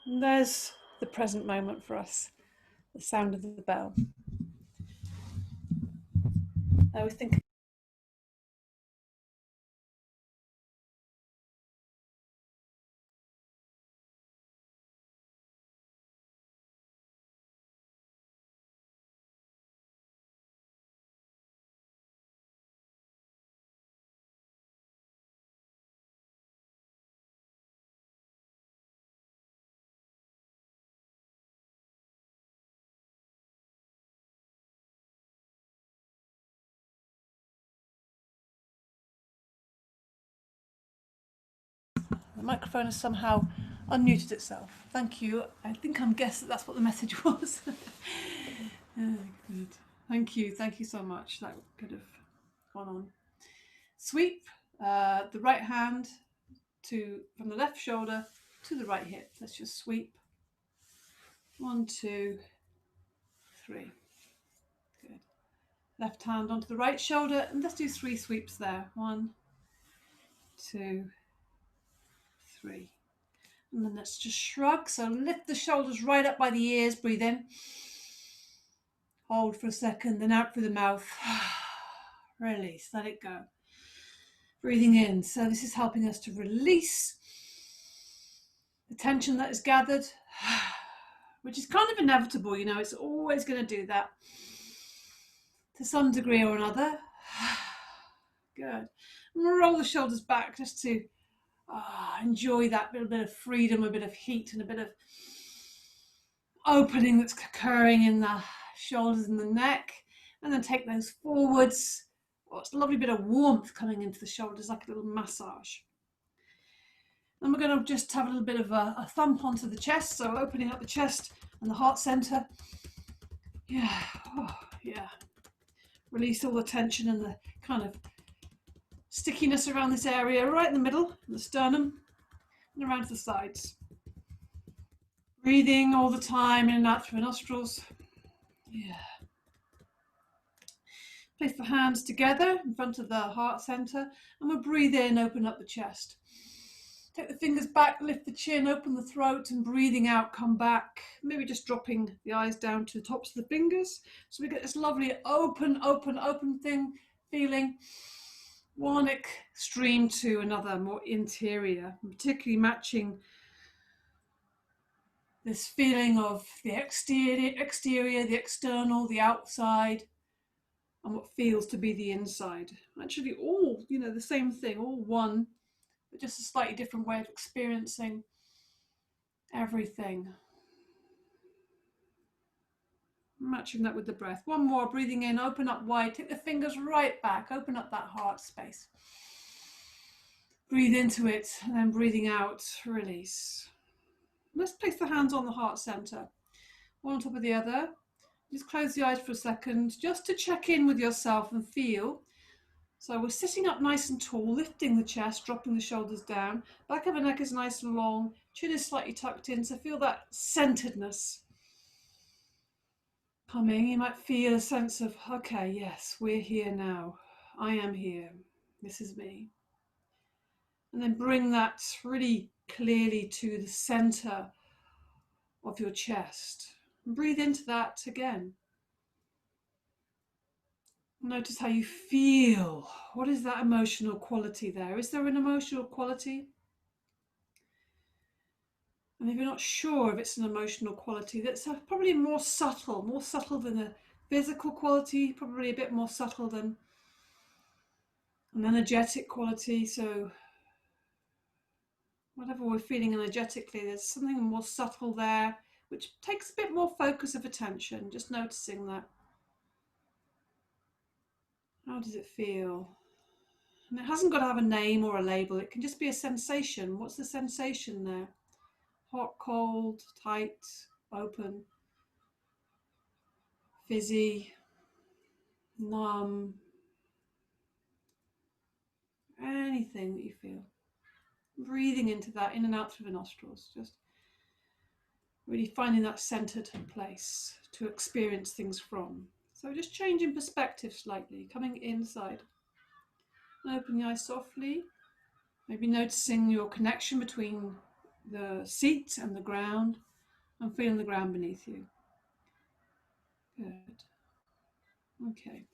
And there's the present moment for us, the sound of the bell. I always think the microphone has somehow unmuted itself. Thank you. I think I'm guessing that's what the message was. Good. Thank you. Thank you so much. That could have gone on. Sweep the right hand from the left shoulder to the right hip. Let's just sweep. 1, 2, 3. Good. Left hand onto the right shoulder, and let's do 3 sweeps there. 1, 2, 3. And then let's just shrug. So lift the shoulders right up by the ears. Breathe in. Hold for a second, then out through the mouth. Release. Let it go. Breathing in. So this is helping us to release the tension that is gathered, which is kind of inevitable. You know, it's always going to do that to some degree or another. Good. And roll the shoulders back just to enjoy that little bit of freedom, a bit of heat, and a bit of opening that's occurring in the shoulders and the neck. And then take those forwards. Oh, it's a lovely bit of warmth coming into the shoulders, like a little massage. And we're going to just have a little bit of a thump onto the chest. So opening up the chest and the heart center. Yeah. Oh, yeah. Release all the tension and the kind of stickiness around this area, right in the middle, the sternum, and around to the sides. Breathing all the time in and out through the nostrils. Yeah. Place the hands together in front of the heart center, and we'll breathe in, open up the chest. Take the fingers back, lift the chin, open the throat, and breathing out, come back. Maybe just dropping the eyes down to the tops of the fingers. So we get this lovely open feeling. One extreme to another, more interior, particularly matching this feeling of the exterior, the external, the outside, and what feels to be the inside. Actually all, the same thing, all one, but just a slightly different way of experiencing everything. Matching that with the breath. One more, breathing in, open up wide, take the fingers right back, open up that heart space. Breathe into it, and then breathing out, release. Let's place the hands on the heart center, one on top of the other. Just close the eyes for a second, just to check in with yourself and feel. So we're sitting up nice and tall, lifting the chest, dropping the shoulders down. Back of the neck is nice and long, chin is slightly tucked in, so feel that centeredness coming. You might feel a sense of, okay, yes, we're here now. I am here. This is me. And then bring that really clearly to the center of your chest. And breathe into that again. Notice how you feel. What is that emotional quality there? Is there an emotional quality? And if you're not sure if it's an emotional quality, that's probably more subtle than a physical quality, probably a bit more subtle than an energetic quality. So whatever we're feeling energetically, there's something more subtle there, which takes a bit more focus of attention, just noticing that. How does it feel? And it hasn't got to have a name or a label. It can just be a sensation. What's the sensation there? Hot, cold, tight, open, fizzy, numb, anything that you feel. Breathing into that, in and out through the nostrils. Just really finding that centered place to experience things from. So just changing perspective slightly, coming inside. And open the eyes softly. Maybe noticing your connection between the seat and the ground and feeling the ground beneath you. Good. Okay.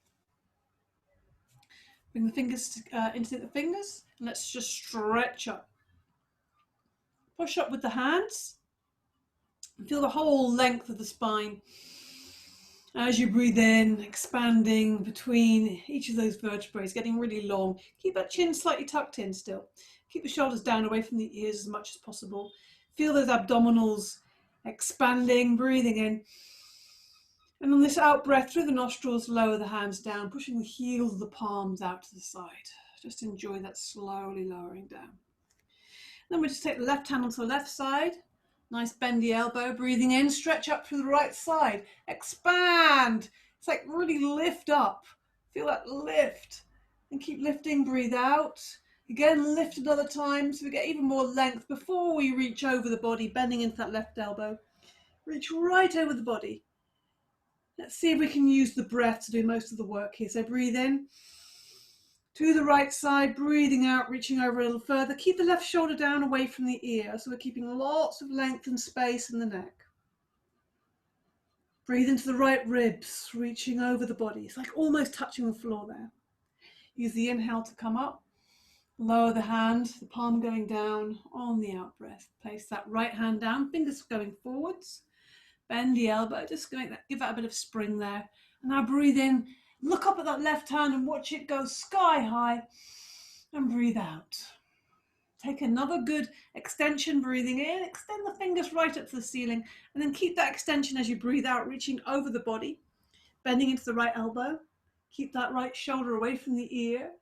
Bring the fingers into the fingers and let's just stretch up. Push up with the hands. Feel the whole length of the spine. As you breathe in, expanding between each of those vertebrae, getting really long. Keep that chin slightly tucked in still. Keep the shoulders down away from the ears as much as possible. Feel those abdominals expanding, breathing in. And on this out breath through the nostrils, lower the hands down, pushing the heels of the palms out to the side. Just enjoy that slowly lowering down. Then we just take the left hand onto the left side. Nice bendy elbow, breathing in, stretch up through the right side, expand. It's like really lift up. Feel that lift. And keep lifting, breathe out. Again, lift another time so we get even more length before we reach over the body, bending into that left elbow. Reach right over the body. Let's see if we can use the breath to do most of the work here. So breathe in. To the right side, breathing out, reaching over a little further. Keep the left shoulder down away from the ear, so we're keeping lots of length and space in the neck. Breathe into the right ribs, reaching over the body. It's like almost touching the floor there. Use the inhale to come up. Lower the hand, the palm going down on the out breath. Place that right hand down, fingers going forwards. Bend the elbow, just give that a bit of spring there. And now breathe in. Look up at that left hand and watch it go sky high and breathe out. Take another good extension, breathing in, extend the fingers right up to the ceiling and then keep that extension as you breathe out, reaching over the body, bending into the right elbow. Keep that right shoulder away from the ear,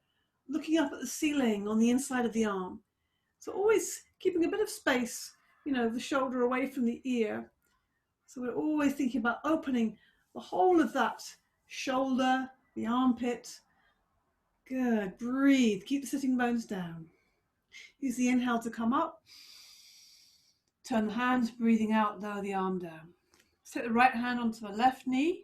looking up at the ceiling on the inside of the arm. So always keeping a bit of space, the shoulder away from the ear. So we're always thinking about opening the whole of that shoulder, the armpit. Good. Breathe. Keep the sitting bones down. Use the inhale to come up. Turn the hand, breathing out, lower the arm down. Take the right hand onto the left knee.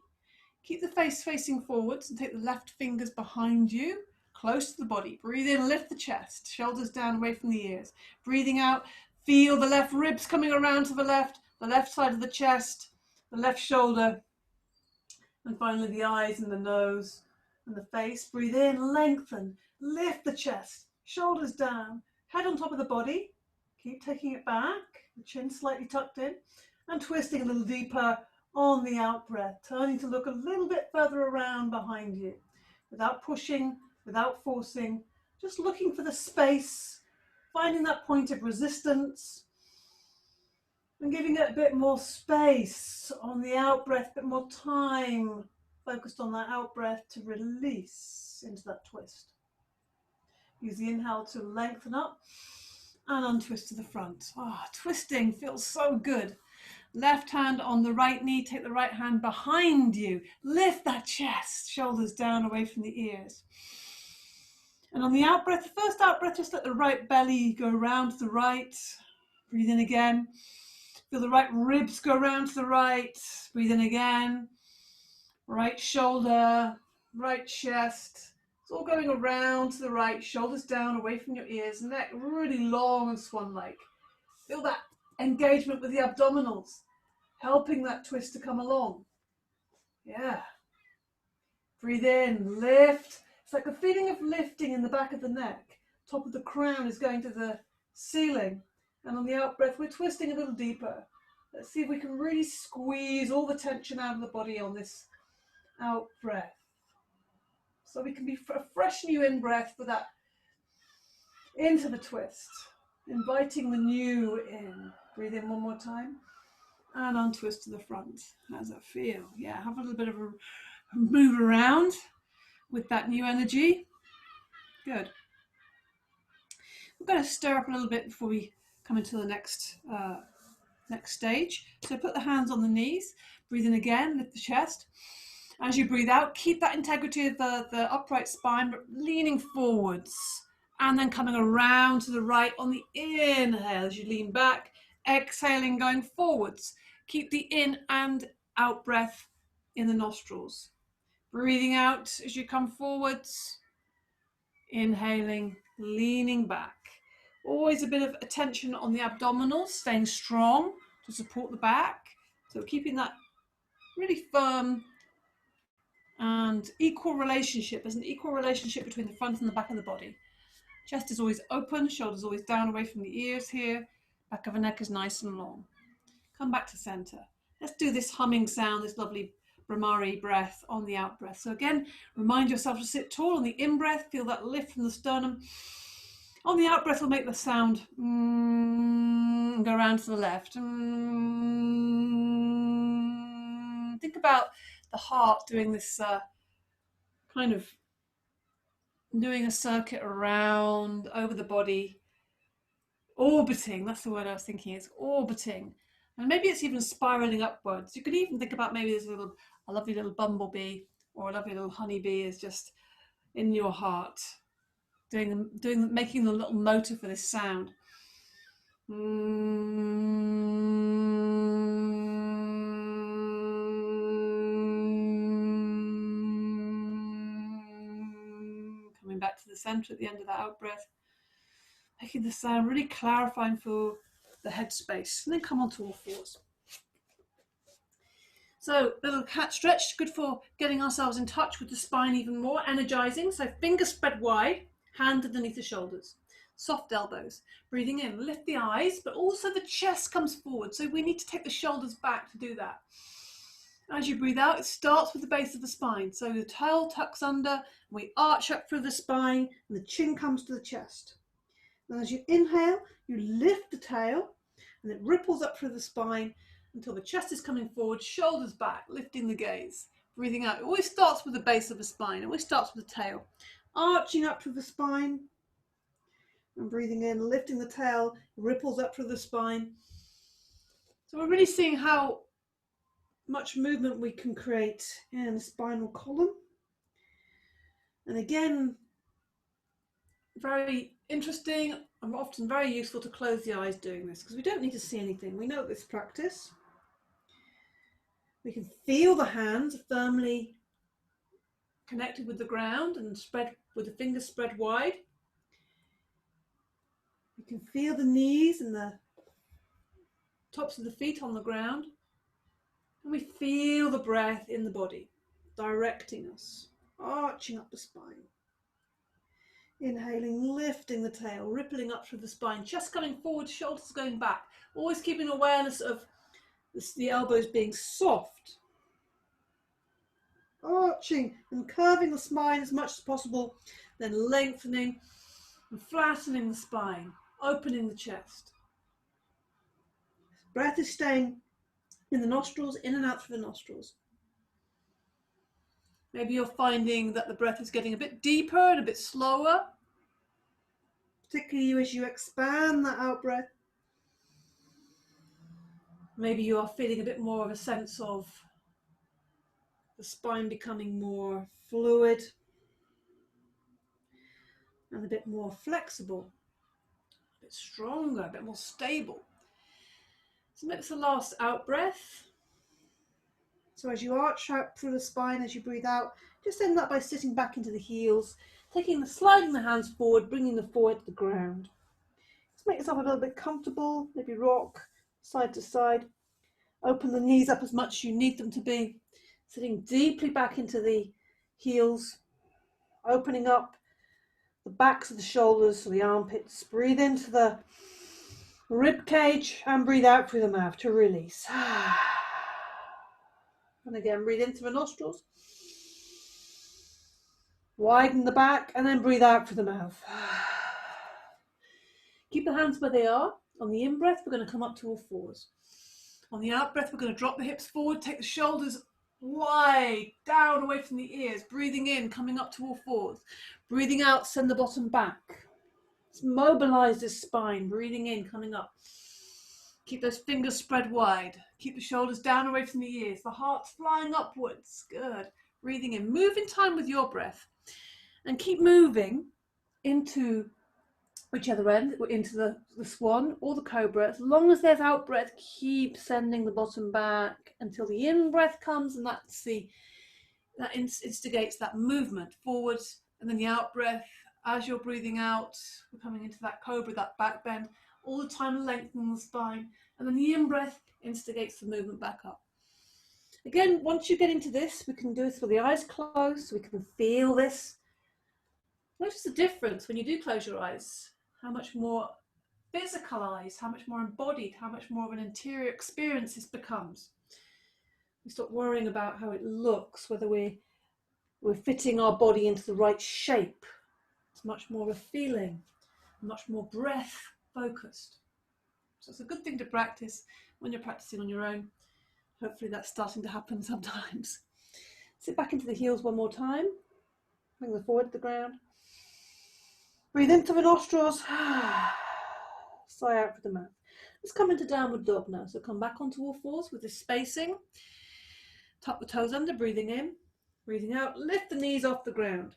Keep the face facing forwards and take the left fingers behind you, close to the body. Breathe in, lift the chest, shoulders down away from the ears. Breathing out, feel the left ribs coming around to the left side of the chest, the left shoulder. And finally the eyes and the nose and the face. Breathe in, lengthen, lift the chest, shoulders down, head on top of the body. Keep taking it back, the chin slightly tucked in, and twisting a little deeper on the out breath, turning to look a little bit further around behind you, without pushing, without forcing, just looking for the space, finding that point of resistance, and giving it a bit more space on the out breath, a bit more time focused on that out breath to release into that twist. Use the inhale to lengthen up and untwist to the front. Twisting feels so good. Left hand on the right knee, take the right hand behind you. Lift that chest, shoulders down away from the ears. And on the out breath, the first out breath, just let the right belly go round to the right. Breathe in again. Feel the right ribs go round to the right. Breathe in again. Right shoulder, right chest. It's all going around to the right, shoulders down away from your ears, neck really long and swan-like. Feel that engagement with the abdominals, helping that twist to come along. Yeah. Breathe in, lift. It's like a feeling of lifting in the back of the neck. Top of the crown is going to the ceiling. And on the out breath, we're twisting a little deeper. Let's see if we can really squeeze all the tension out of the body on this out breath. So we can be a fresh new in breath for that into the twist. Inviting the new in. Breathe in one more time. And untwist to the front. How does that feel? Yeah, have a little bit of a move around with that new energy. Good. We're going to stir up a little bit before we come into the next stage. So put the hands on the knees. Breathe in again, lift the chest. As you breathe out, keep that integrity of the upright spine, but leaning forwards. And then coming around to the right on the inhale as you lean back. Exhaling, going forwards. Keep the in and out breath in the nostrils. Breathing out as you come forwards. Inhaling, leaning back. Always a bit of attention on the abdominals, staying strong to support the back. So keeping that really firm and equal relationship. There's an equal relationship between the front and the back of the body. Chest is always open, shoulders always down away from the ears here. Back of the neck is nice and long. Come back to center. Let's do this humming sound, this lovely Brahmari breath on the out breath. So again, remind yourself to sit tall on the in breath, feel that lift from the sternum. On the out breath, we'll make the sound and go around to the left. Think about the heart doing this kind of doing a circuit around over the body, orbiting. That's the word I was thinking. It's orbiting. And maybe it's even spiraling upwards. You could even think about maybe there's a lovely little bumblebee or a lovely little honeybee is just in your heart, making the little motor for this sound. Coming back to the center at the end of that out breath, making the sound really clarifying for the head space, and then come on to all fours. So little cat stretch, good for getting ourselves in touch with the spine even more, energizing. So fingers spread wide, hand underneath the shoulders, soft elbows. Breathing in, lift the eyes, but also the chest comes forward. So we need to take the shoulders back to do that. As you breathe out, it starts with the base of the spine. So the tail tucks under, we arch up through the spine, and the chin comes to the chest. And as you inhale, you lift the tail, and it ripples up through the spine until the chest is coming forward, shoulders back, lifting the gaze. Breathing out, it always starts with the base of the spine. It always starts with the tail. Arching up through the spine, and breathing in, lifting the tail, ripples up through the spine. So we're really seeing how much movement we can create in the spinal column. And again, very interesting and often very useful to close the eyes doing this, because we don't need to see anything. We know this practice. We can feel the hands firmly connected with the ground and spread with the fingers spread wide. You can feel the knees and the tops of the feet on the ground. And we feel the breath in the body, directing us, arching up the spine. Inhaling, lifting the tail, rippling up through the spine, chest coming forward, shoulders going back. Always keeping awareness of the elbows being soft. Arching and curving the spine as much as possible, then lengthening and flattening the spine, opening the chest. Breath is staying in the nostrils, in and out through the nostrils. Maybe you're finding that the breath is getting a bit deeper and a bit slower, particularly as you expand that out breath. Maybe you are feeling a bit more of a sense of the spine becoming more fluid and a bit more flexible, a bit stronger, a bit more stable. So that's the last out breath. So as you arch out through the spine, as you breathe out, just end up by sitting back into the heels, sliding the hands forward, bringing the forehead to the ground. Just make yourself a little bit comfortable, maybe rock side to side. Open the knees up as much as you need them to be, sitting deeply back into the heels, opening up the backs of the shoulders to the armpits. Breathe into the rib cage and breathe out through the mouth to release. And again, breathe in through the nostrils. Widen the back and then breathe out through the mouth. Keep the hands where they are. On the in-breath, we're going to come up to all fours. On the out-breath, we're going to drop the hips forward, take the shoulders wide, down away from the ears. Breathing in, coming up to all fours. Breathing out, send the bottom back. Let's mobilize this spine. Breathing in, coming up. Keep those fingers spread wide. Keep the shoulders down away from the ears. The heart's flying upwards. Good. Breathing in. Move in time with your breath. And keep moving into whichever end, into the swan or the cobra. As long as there's out breath, keep sending the bottom back until the in breath comes, and that instigates that movement forwards, and then the out breath As you're breathing out, we're coming into that cobra, that back bend, all the time lengthening the spine. And then the in-breath instigates the movement back up. Again, once you get into this, we can do this with the eyes closed, so we can feel this. Notice the difference when you do close your eyes, how much more physicalized, how much more embodied, how much more of an interior experience this becomes. We stop worrying about how it looks, whether we're fitting our body into the right shape. It's much more of a feeling, much more breath focused. So it's a good thing to practice when you're practicing on your own. Hopefully that's starting to happen sometimes. Sit back into the heels one more time. Bring the forward to the ground. Breathe in through the nostrils. Sigh out through the mouth. Let's come into downward dog now. So come back onto all fours with this spacing. Tuck the toes under, breathing in. Breathing out. Lift the knees off the ground.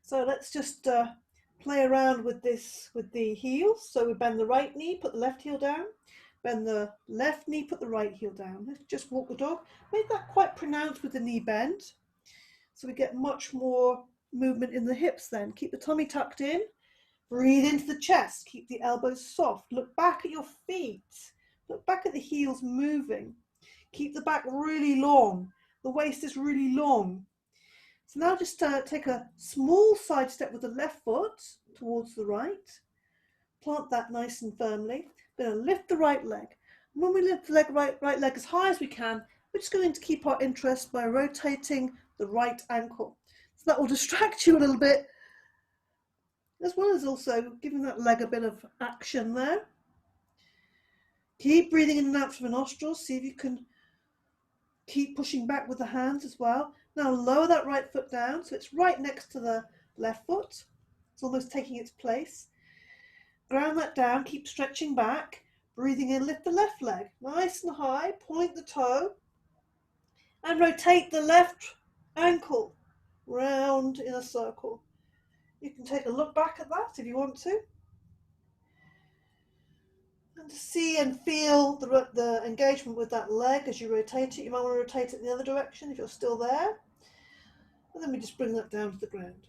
So let's just play around with this with the heels. So we bend the right knee, put the left heel down. Bend the left knee, put the right heel down. Let's just walk the dog. Make that quite pronounced with the knee bend. So we get much more movement in the hips then. Keep the tummy tucked in. Breathe into the chest. Keep the elbows soft. Look back at your feet. Look back at the heels moving. Keep the back really long. The waist is really long. So now just take a small side step with the left foot towards the right. Plant that nice and firmly. We're going to lift the right leg. And when we lift the right leg as high as we can, we're just going to keep our interest by rotating the right ankle. So that will distract you a little bit, as well as also giving that leg a bit of action there. Keep breathing in and out through the nostrils. See if you can keep pushing back with the hands as well. Now lower that right foot down so it's right next to the left foot. It's almost taking its place. Ground that down, keep stretching back. Breathing in, lift the left leg nice and high, point the toe, and rotate the left ankle round in a circle. You can take a look back at that if you want to. And to see and feel the engagement with that leg as you rotate it. You might want to rotate it in the other direction if you're still there. And then we just bring that down to the ground.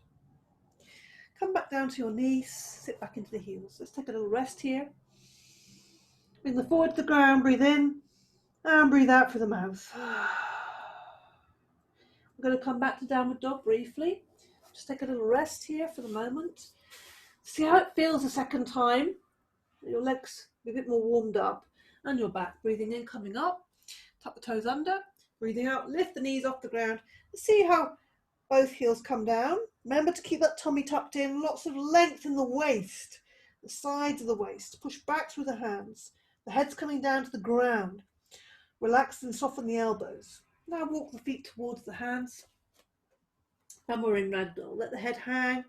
Come back down to your knees, sit back into the heels. Let's take a little rest here. Bring the forward to the ground, breathe in, and breathe out through the mouth. We're going to come back to downward dog briefly. Just take a little rest here for the moment. See how it feels the second time. Your legs be a bit more warmed up. And your back, breathing in, coming up. Tuck the toes under, breathing out, lift the knees off the ground. See how both heels come down. Remember to keep that tummy tucked in, lots of length in the waist, the sides of the waist. Push back through the hands. The head's coming down to the ground. Relax and soften the elbows. Now walk the feet towards the hands. And we're in ragdoll. Let the head hang.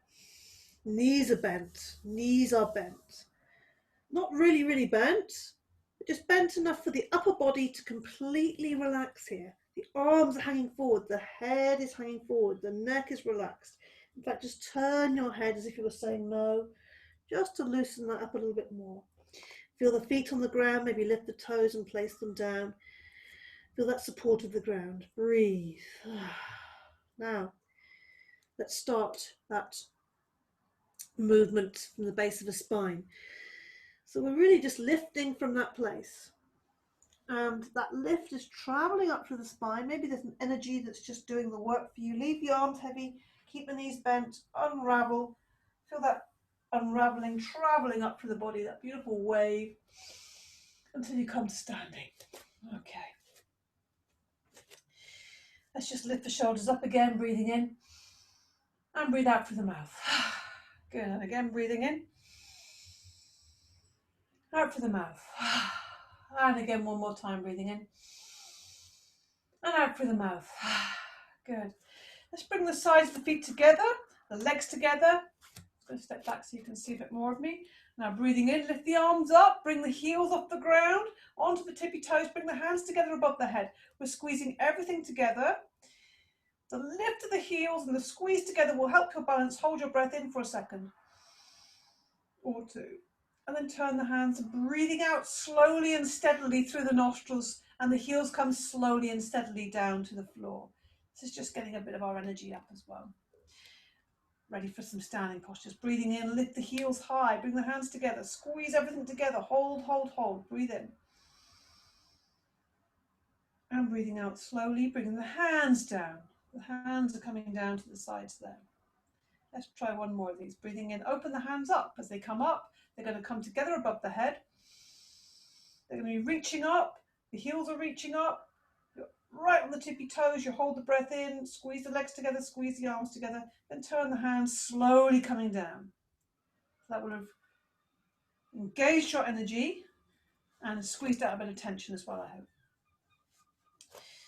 Knees are bent. Knees are bent. Not really bent, but just bent enough for the upper body to completely relax here. The arms are hanging forward. The head is hanging forward. The neck is relaxed. In fact, just turn your head as if you were saying no, just to loosen that up a little bit more. Feel the feet on the ground, maybe lift the toes and place them down. Feel that support of the ground. Breathe. Now, let's start that movement from the base of the spine. So we're really just lifting from that place. And that lift is traveling up through the spine. Maybe there's an energy that's just doing the work for you. Leave the arms heavy, keep the knees bent, unravel. Feel that unraveling, traveling up through the body, that beautiful wave, until you come to standing. Okay. Let's just lift the shoulders up again, breathing in, and breathe out through the mouth. Good, and again, breathing in, out through the mouth. And again, one more time, breathing in, and out through the mouth. Good. Let's bring the sides of the feet together, the legs together. I'm going to step back so you can see a bit more of me. Now breathing in, lift the arms up, bring the heels off the ground, onto the tippy toes, bring the hands together above the head. We're squeezing everything together. The lift of the heels and the squeeze together will help your balance. Hold your breath in for a second or two. And then turn the hands, breathing out slowly and steadily through the nostrils, and the heels come slowly and steadily down to the floor. This is just getting a bit of our energy up as well. ready for some standing postures. Breathing in, lift the heels high, bring the hands together, squeeze everything together, hold, hold, hold. Breathe in. And breathing out slowly, bringing the hands down. The hands are coming down to the sides there. Let's try one more of these. Breathing in, open the hands up. As they come up, they're going to come together above the head. They're going to be reaching up. The heels are reaching up. You're right on the tippy toes. You hold the breath in, squeeze the legs together, squeeze the arms together, then turn the hands slowly coming down. So that will have engaged your energy and squeezed out a bit of tension as well, I hope.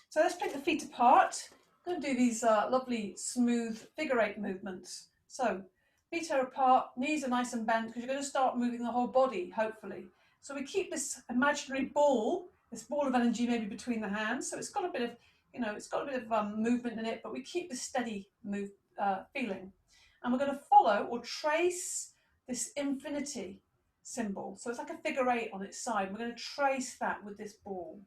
So let's take the feet apart. I'm going to do these lovely smooth figure 8 movements. So feet are apart, knees are nice and bent because you're going to start moving the whole body, hopefully. So we keep this imaginary ball, this ball of energy maybe between the hands. So it's got a bit of, it's got a bit of movement in it, but we keep this steady feeling. And we're going to follow or trace this infinity symbol. So it's like a figure 8 on its side. We're going to trace that with this ball.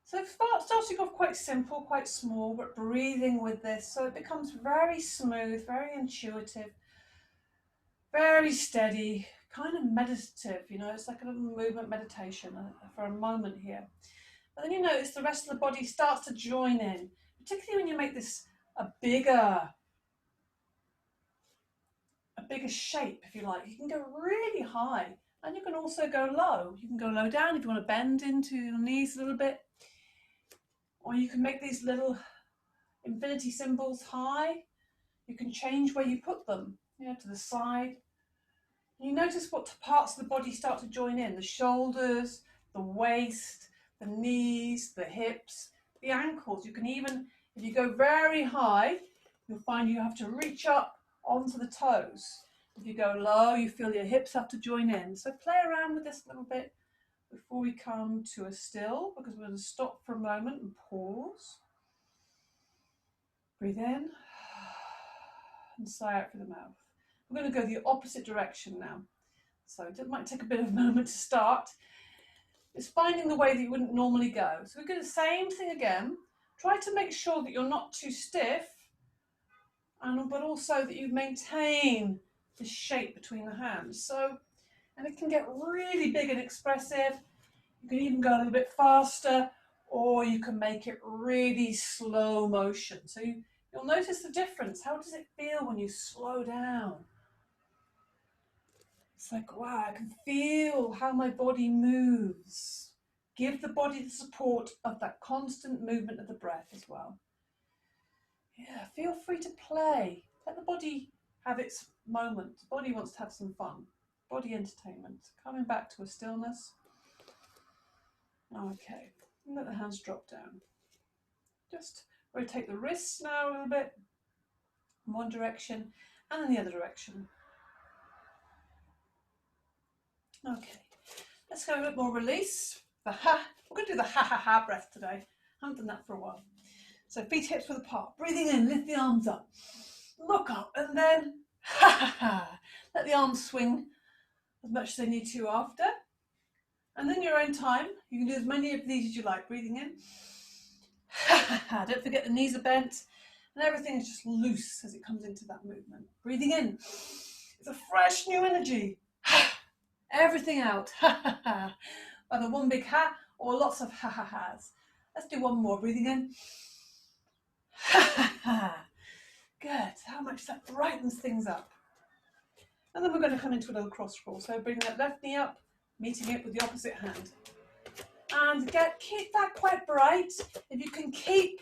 So starting off quite simple, quite small, but breathing with this. So it becomes very smooth, very intuitive, very steady, kind of meditative, it's like a little movement meditation for a moment here. But then you notice the rest of the body starts to join in, particularly when you make this a bigger shape, if you like. You can go really high and you can also go low. You can go low down if you want to bend into your knees a little bit. Or you can make these little infinity symbols high. You can change where you put them, to the side. And you notice what parts of the body start to join in. The shoulders, the waist, the knees, the hips, the ankles. You can even, if you go very high, you'll find you have to reach up onto the toes. If you go low, you feel your hips have to join in. So play around with this a little bit before we come to a still, because we're going to stop for a moment and pause. Breathe in and sigh out through the mouth. We're going to go the opposite direction now. So it might take a bit of a moment to start. It's finding the way that you wouldn't normally go. So we're going to do the same thing again. Try to make sure that you're not too stiff, but also that you maintain the shape between the hands. And it can get really big and expressive. You can even go a little bit faster, or you can make it really slow motion. So you'll notice the difference. How does it feel when you slow down? It's like, wow, I can feel how my body moves. Give the body the support of that constant movement of the breath as well. Yeah, feel free to play. Let the body have its moment. The body wants to have some fun. Body entertainment. Coming back to a stillness. Okay, let the hands drop down. Just rotate the wrists now a little bit. In one direction and in the other direction. Okay, let's go a bit more release. We're going to do the ha-ha-ha breath today. I haven't done that for a while. So feet hips width apart. Breathing in, lift the arms up. Look up and then ha-ha-ha. Let the arms swing as much as they need to after. And then your own time, you can do as many of these as you like. Breathing in. Ha-ha-ha. Don't forget the knees are bent and everything is just loose as it comes into that movement. Breathing in. It's a fresh new energy. Everything out. Ha-ha-ha. Either one big ha or lots of ha-ha-has. Let's do one more. Breathing in. Ha-ha-ha. Good. How much that brightens things up. And then we're going to come into a little cross crawl. So bring that left knee up, meeting it with the opposite hand. And keep that quite bright. If you can keep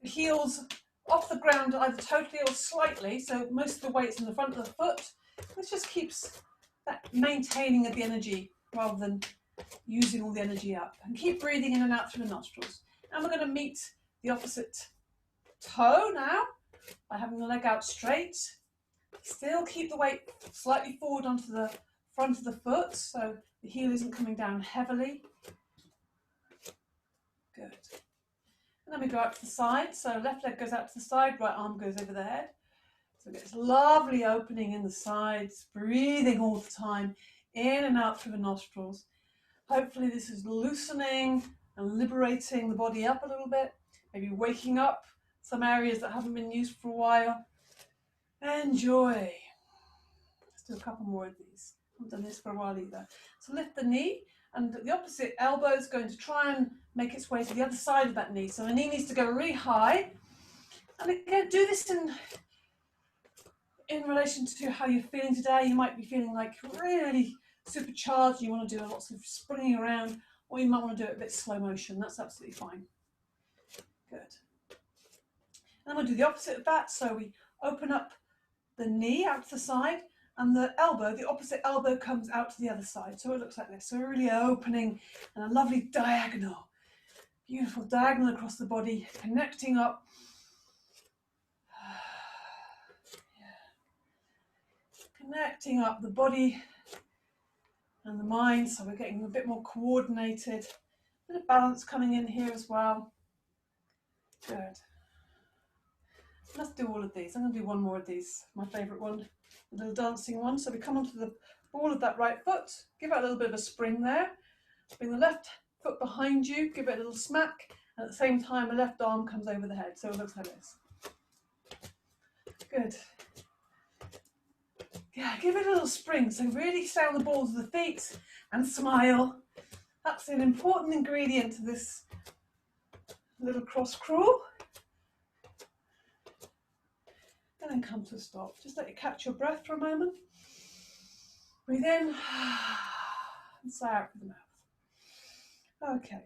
the heels off the ground either totally or slightly, so most of the weight's in the front of the foot, this just keeps that maintaining of the energy rather than using all the energy up. And keep breathing in and out through the nostrils. And we're going to meet the opposite toe now by having the leg out straight. Still keep the weight slightly forward onto the front of the foot so the heel isn't coming down heavily. Good. And then we go out to the side. So left leg goes out to the side, right arm goes over the head. So we get this lovely opening in the sides, breathing all the time, in and out through the nostrils. Hopefully this is loosening and liberating the body up a little bit, maybe waking up some areas that haven't been used for a while. Enjoy. Let's do a couple more of these. I haven't done this for a while either. So lift the knee, and the opposite elbow is going to try and make its way to the other side of that knee. So the knee needs to go really high. And again, do this in relation to how you're feeling today. You might be feeling like really supercharged. You want to do lots of springing around, or you might want to do it a bit slow motion. That's absolutely fine. Good. And then we'll do the opposite of that. So we open up the knee out to the side, and the elbow, the opposite elbow, comes out to the other side. So it looks like this. So we're really opening and a lovely diagonal, beautiful diagonal across the body, connecting up. Connecting up the body and the mind, so we're getting a bit more coordinated. A bit of balance coming in here as well. Good. Let's do all of these. I'm going to do one more of these. My favourite one, the little dancing one. So we come onto the ball of that right foot, give it a little bit of a spring there. Bring the left foot behind you, give it a little smack, and at the same time, the left arm comes over the head. So it looks like this. Good. Yeah, give it a little spring. So really stay on the balls of the feet and smile. That's an important ingredient to this little cross crawl. And then come to a stop. Just let you catch your breath for a moment. Breathe in and sigh out through the mouth. Okay.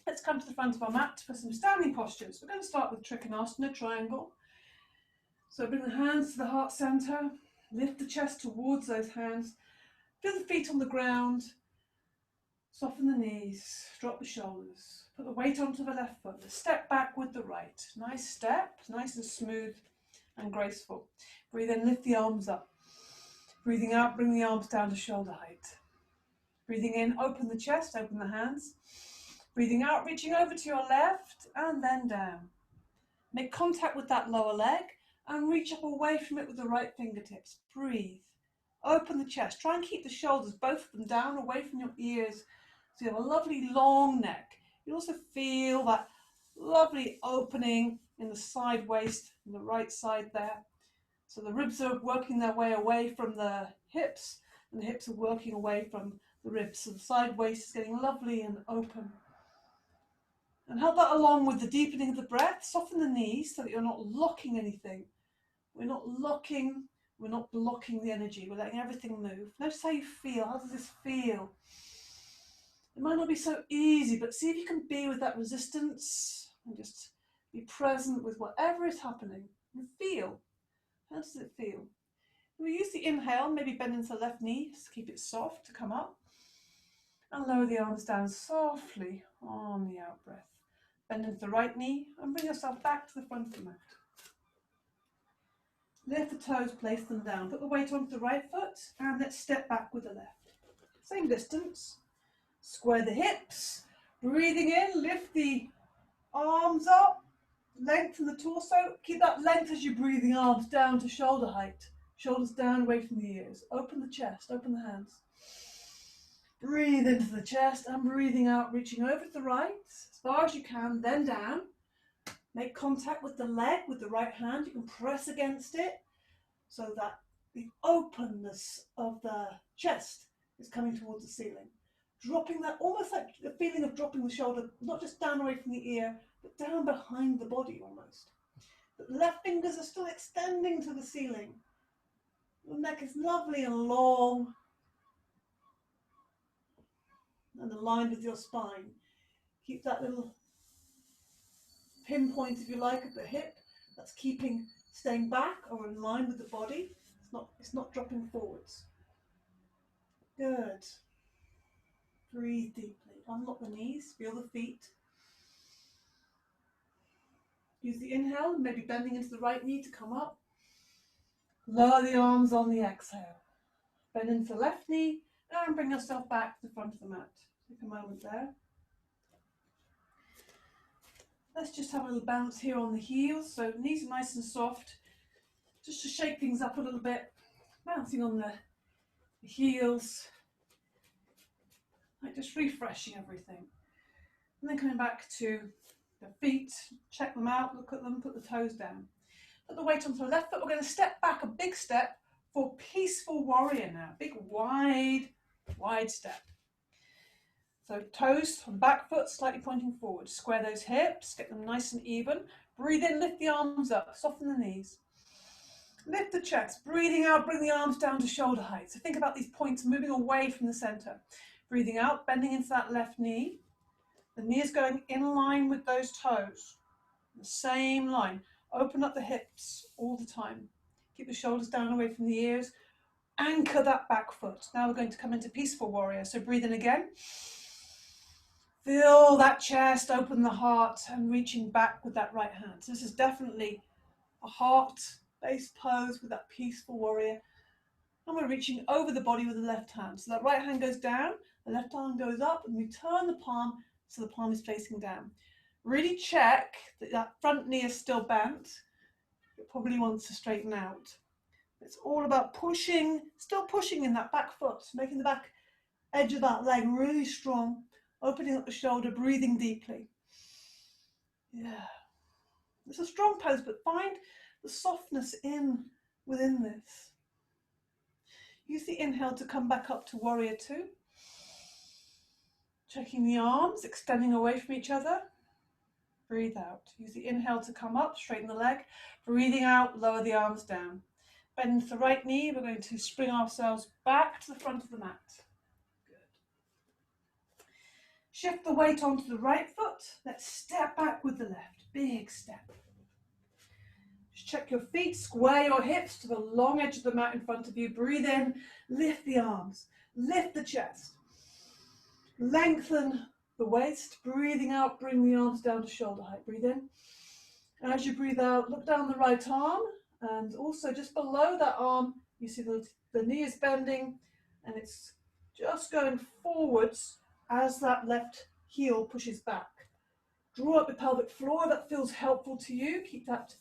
Let's come to the front of our mat for some standing postures. We're going to start with Trikonasana, triangle. So bring the hands to the heart center, lift the chest towards those hands, feel the feet on the ground, soften the knees, drop the shoulders, put the weight onto the left foot, step back with the right. Nice step, nice and smooth and graceful. Breathe in, lift the arms up. Breathing out, bring the arms down to shoulder height. Breathing in, open the chest, open the hands. Breathing out, reaching over to your left and then down. Make contact with that lower leg and reach up away from it with the right fingertips. Breathe. Open the chest. Try and keep the shoulders, both of them, down away from your ears. So you have a lovely long neck. You also feel that lovely opening in the side waist, in the right side there. So the ribs are working their way away from the hips, and the hips are working away from the ribs. So the side waist is getting lovely and open. And help that along with the deepening of the breath. Soften the knees so that you're not locking anything. We're not locking, we're not blocking the energy. We're letting everything move. Notice how you feel. How does this feel? It might not be so easy, but see if you can be with that resistance and just be present with whatever is happening and feel. How does it feel? We use the inhale, maybe bend into the left knee, just keep it soft to come up. And lower the arms down softly on the out breath. Bend into the right knee and bring yourself back to the front of the mat. Lift the toes, place them down. Put the weight onto the right foot and let's step back with the left. Same distance. Square the hips. Breathing in, lift the arms up. Lengthen the torso. Keep that length as you breathe the arms down to shoulder height. Shoulders down away from the ears. Open the chest, open the hands. Breathe into the chest and breathing out, reaching over to the right as far as you can, then down. Make contact with the leg with the right hand. You can press against it so that the openness of the chest is coming towards the ceiling. Dropping that, almost like the feeling of dropping the shoulder, not just down away from the ear, but down behind the body almost. The left fingers are still extending to the ceiling. The neck is lovely and long and aligned with your spine. Keep that little pinpoint, if you like, at the hip. That's staying back or in line with the body. It's not dropping forwards. Good. Breathe deeply. Unlock the knees. Feel the feet. Use the inhale, maybe bending into the right knee to come up. Lower the arms on the exhale. Bend into the left knee and bring yourself back to the front of the mat. Take a moment there. Let's just have a little bounce here on the heels. So knees are nice and soft. Just to shake things up a little bit. Bouncing on the heels. Like just refreshing everything. And then coming back to the feet. Check them out, look at them, put the toes down. Put the weight onto the left foot. We're going to step back a big step for peaceful warrior now. Big, wide step. So toes on the back foot, slightly pointing forward. Square those hips, get them nice and even. Breathe in, lift the arms up, soften the knees. Lift the chest. Breathing out, bring the arms down to shoulder height. So think about these points moving away from the center. Breathing out, bending into that left knee. The knee is going in line with those toes. The same line. Open up the hips all the time. Keep the shoulders down away from the ears. Anchor that back foot. Now we're going to come into peaceful warrior. So breathe in again. Fill that chest, open the heart, and reaching back with that right hand. So this is definitely a heart-based pose with that peaceful warrior. And we're reaching over the body with the left hand. So that right hand goes down, the left arm goes up, and we turn the palm so the palm is facing down. Really check that that front knee is still bent. It probably wants to straighten out. It's all about pushing, still pushing in that back foot, making the back edge of that leg really strong. Opening up the shoulder, breathing deeply. Yeah. It's a strong pose, but find the softness within this. Use the inhale to come back up to warrior two. Checking the arms, extending away from each other. Breathe out. Use the inhale to come up, straighten the leg. Breathing out, lower the arms down. Bend into the right knee. We're going to spring ourselves back to the front of the mat. Shift the weight onto the right foot. Let's step back with the left. Big step. Just check your feet. Square your hips to the long edge of the mat in front of you. Breathe in. Lift the arms. Lift the chest. Lengthen the waist. Breathing out. Bring the arms down to shoulder height. Breathe in. As you breathe out, look down the right arm. And also just below that arm, you see the knee is bending. And it's just going forwards as that left heel pushes back. Draw up the pelvic floor. That feels helpful to you. Keep that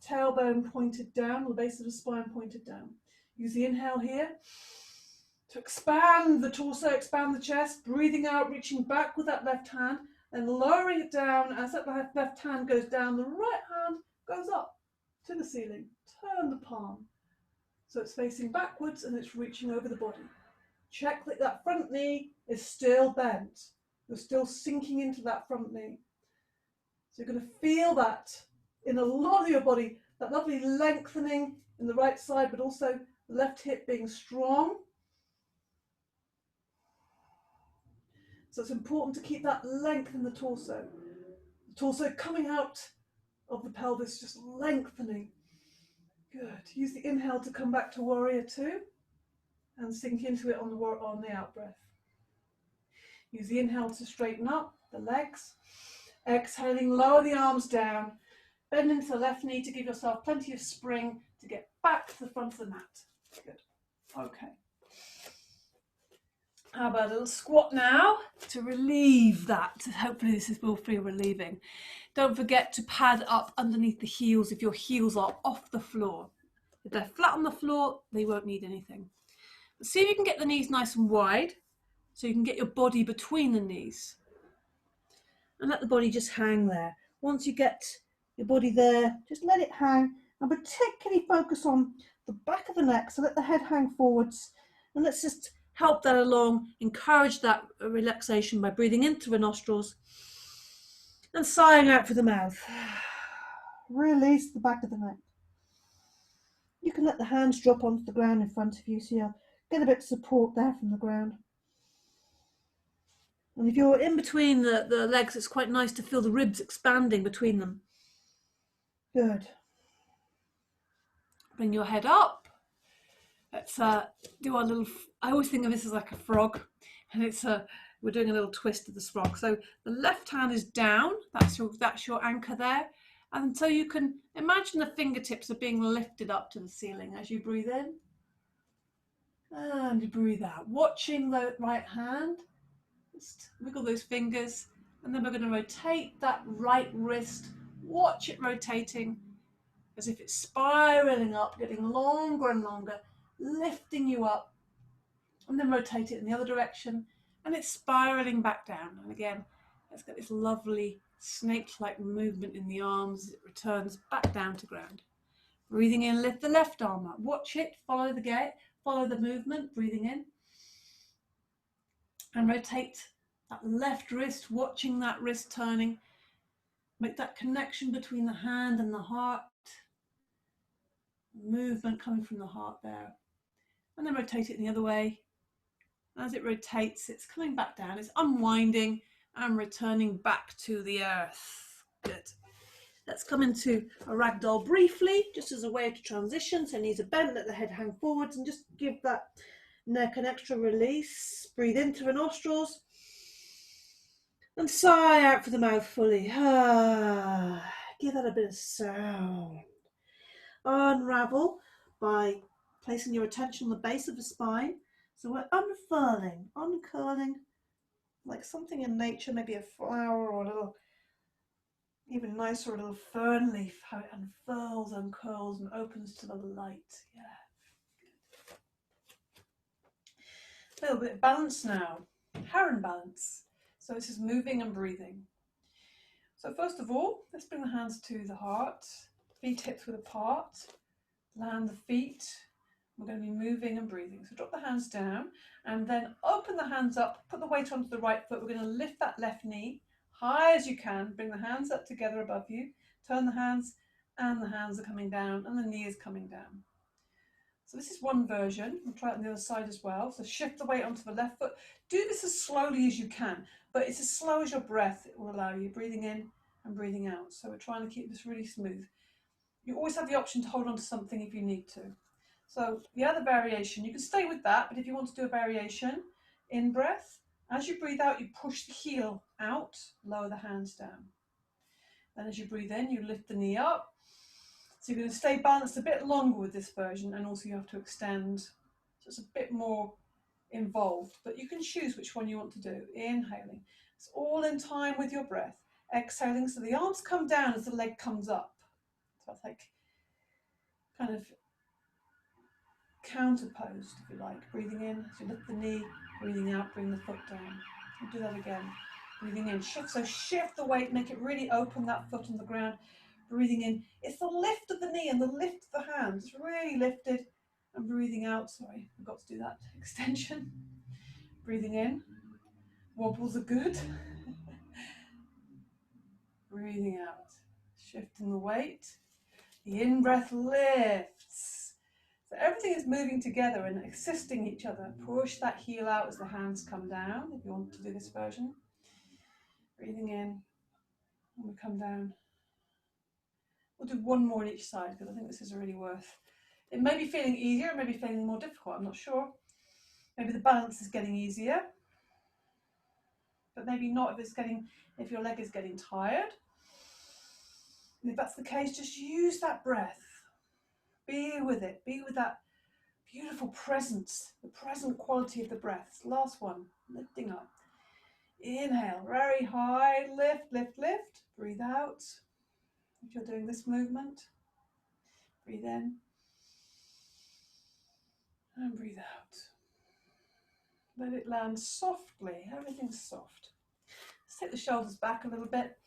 tailbone pointed down, the base of the spine pointed down. Use the inhale here to expand the torso, expand the chest. Breathing out, reaching back with that left hand, and lowering it down. As that left hand goes down, the right hand goes up to the ceiling. Turn the palm so it's facing backwards and it's reaching over the body. Check that that front knee is still bent. You're still sinking into that front knee. So you're going to feel that in a lot of your body, that lovely lengthening in the right side, but also the left hip being strong. So it's important to keep that length in the torso. The torso coming out of the pelvis, just lengthening. Good. Use the inhale to come back to warrior two. And sink into it on the out breath. Use the inhale to straighten up the legs. Exhaling, lower the arms down. Bend into the left knee to give yourself plenty of spring to get back to the front of the mat. Good. Okay. How about a little squat now to relieve that? Hopefully this will feel relieving. Don't forget to pad up underneath the heels if your heels are off the floor. If they're flat on the floor, they won't need anything. See if you can get the knees nice and wide so you can get your body between the knees. And let the body just hang there. Once you get your body there, just let it hang and particularly focus on the back of the neck. So let the head hang forwards and let's just help that along. Encourage that relaxation by breathing in through the nostrils and sighing out through the mouth. Release the back of the neck. You can let the hands drop onto the ground in front of you so you'll get a bit of support there from the ground. And if you're in between the legs, it's quite nice to feel the ribs expanding between them. Good. Bring your head up. Let's do our little, I always think of this as like a frog. And it's we're doing a little twist of the frog. So the left hand is down. That's your anchor there. And so you can imagine the fingertips are being lifted up to the ceiling as you breathe in. And you breathe out, watching the right hand. Just wiggle those fingers. And then we're going to rotate that right wrist. Watch it rotating as if it's spiraling up, getting longer and longer, lifting you up. And then rotate it in the other direction. And it's spiraling back down. And again, let's get this lovely snake-like movement in the arms as it returns back down to ground. Breathing in, lift the left arm up. Watch it, follow the gait, follow the movement, breathing in. And rotate that left wrist, watching that wrist turning. Make that connection between the hand and the heart. Movement coming from the heart there. And then rotate it the other way. As it rotates, it's coming back down. It's unwinding and returning back to the earth. Good. Let's come into a ragdoll briefly, just as a way to transition. So knees are bent, let the head hang forwards, and just give that neck an extra release. Breathe in through the nostrils and sigh out for the mouth fully. Give that a bit of sound. Unravel by placing your attention on the base of the spine. So we're unfurling, uncurling, like something in nature, maybe a flower or a little, even nicer, a little fern leaf, how it unfurls, uncurls, and opens to the light. Yeah. A little bit of balance now. Heron balance. So this is moving and breathing. So first of all, let's bring the hands to the heart. Feet hips width apart. Land the feet. We're going to be moving and breathing. So drop the hands down and then open the hands up. Put the weight onto the right foot. We're going to lift that left knee high as you can. Bring the hands up together above you. Turn the hands and the hands are coming down and the knee is coming down. So this is one version. We'll try it on the other side as well. So shift the weight onto the left foot. Do this as slowly as you can, but it's as slow as your breath it will allow you. Breathing in and breathing out. So we're trying to keep this really smooth. You always have the option to hold on to something if you need to. So the other variation, you can stay with that, but if you want to do a variation, in breath, as you breathe out, you push the heel out, lower the hands down. Then as you breathe in, you lift the knee up. So you're going to stay balanced a bit longer with this version, and also you have to extend. So it's a bit more involved, but you can choose which one you want to do. Inhaling. It's all in time with your breath. Exhaling, so the arms come down as the leg comes up. So it's like kind of counterposed, if you like. Breathing in, so lift the knee, breathing out, bring the foot down. We'll do that again. Breathing in, shift, so shift the weight, make it really open that foot on the ground. Breathing in, it's the lift of the knee and the lift of the hands. It's really lifted. And breathing out, sorry, I forgot to do that extension. Breathing in, wobbles are good. Breathing out, shifting the weight. The in-breath lifts. So everything is moving together and assisting each other. Push that heel out as the hands come down, if you want to do this version. Breathing in, and we come down. We'll do one more on each side, because I think this is really worth. It may be feeling easier, it may be feeling more difficult, I'm not sure. Maybe the balance is getting easier, but maybe not if your leg is getting tired. And if that's the case, just use that breath. Be with it. Be with that beautiful presence, the present quality of the breath. Last one, lifting up. Inhale, very high, lift, lift, lift. Breathe out. If you're doing this movement, breathe in and breathe out. Let it land softly, everything's soft. Let's take the shoulders back a little bit.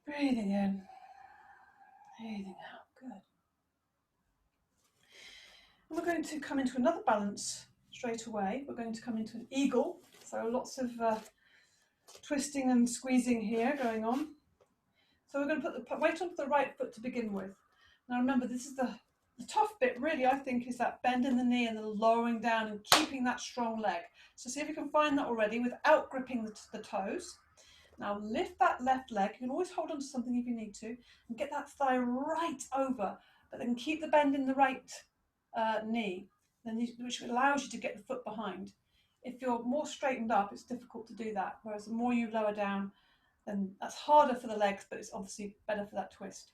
Breathing in, breathing out, good. And we're going to come into another balance straight away. We're going to come into an eagle. So lots of twisting and squeezing here going on. So we're going to put the weight onto the right foot to begin with. Now remember, this is the tough bit really, I think, is that bend in the knee and the lowering down and keeping that strong leg. So see if you can find that already without gripping the toes. Now lift that left leg. You can always hold on to something if you need to, and get that thigh right over, but then keep the bend in the right knee, which allows you to get the foot behind. If you're more straightened up, it's difficult to do that, whereas the more you lower down, then that's harder for the legs, but it's obviously better for that twist.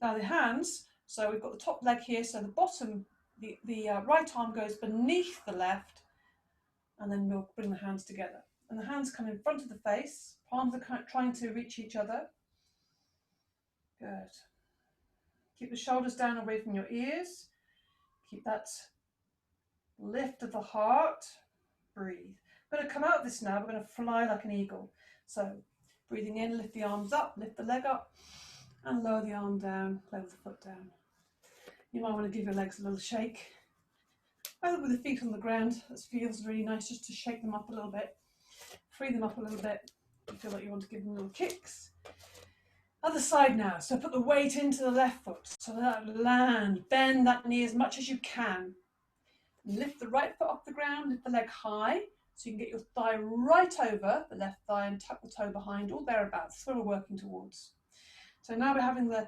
Now the hands, so we've got the top leg here, so the bottom, the right arm goes beneath the left, and then we'll bring the hands together. And the hands come in front of the face, palms are trying to reach each other. Good. Keep the shoulders down away from your ears. Keep that lift of the heart. Breathe. We're going to come out of this now, we're going to fly like an eagle. So breathing in, lift the arms up, lift the leg up, and lower the arm down, lower the foot down. You might want to give your legs a little shake. Either with the feet on the ground, that feels really nice, just to shake them up a little bit, free them up a little bit. You feel like you want to give them little kicks. Other side now, so put the weight into the left foot, so that land, bend that knee as much as you can. Lift the right foot off the ground, lift the leg high, so you can get your thigh right over the left thigh and tuck the toe behind, or thereabouts. That's what we're working towards. So now we're having the